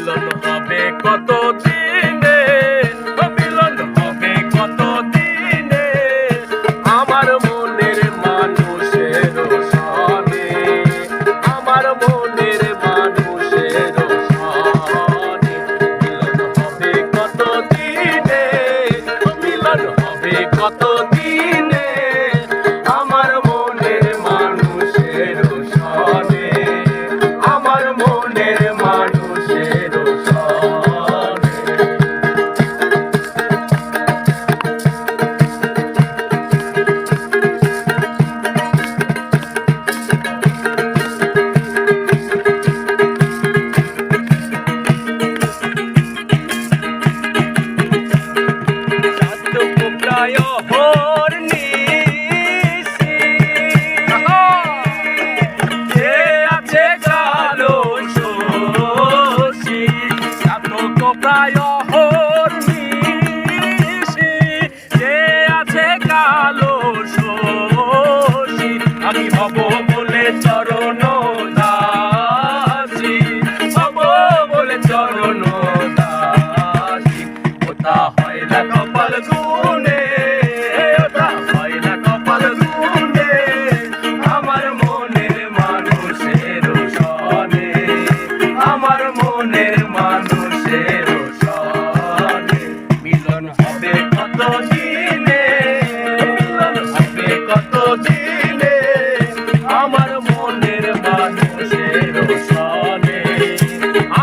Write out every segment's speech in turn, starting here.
মিলন হবে কত দিনে, মিলন হবে কত দিনে আমার মনের মানুষের সনে, আমার মনের মানুষের সনে। মিলন হবে কত দিনে, মিলন হবে কত দিনে আমার মনের মানুষের সনে, আমার মনের মানুষের সনে। প্রায় হরনিশি যে আছে কালো শশী, আমি হব বলে চরণ দাসী, হব বলে চরণ দাসী। ওটা হয় না কপাল গুনে, ওটা হয় না কপাল গুনে আমার মনের মানুষের সনে, আমার মনের মানুষের সনে। মিলন হবে কত দিনে, মিলন হবে কত দিনে আমার মনের মানুষের সনে,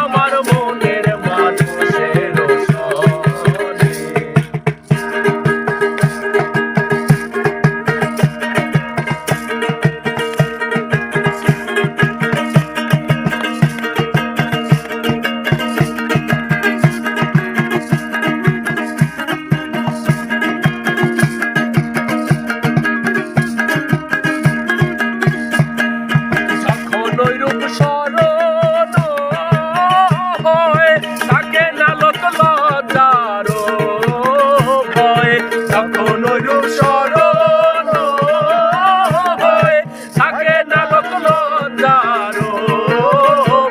আমার মনের মানুষের সনে। ঐরূপ শরণ হয় তাকে না লোক লজ্জার ভয়, যখন ঐরূপ শরণ হয় তাকে না লোক লজ্জার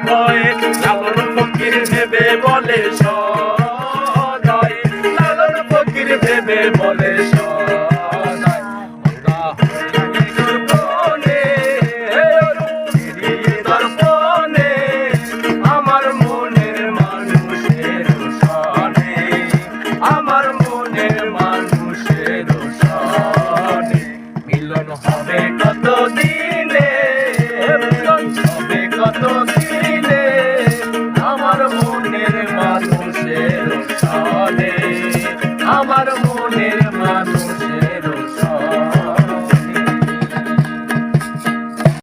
ভয়। লালন ফকির ভেবে বলে সদয়, লালন ফকির ভেবে বলে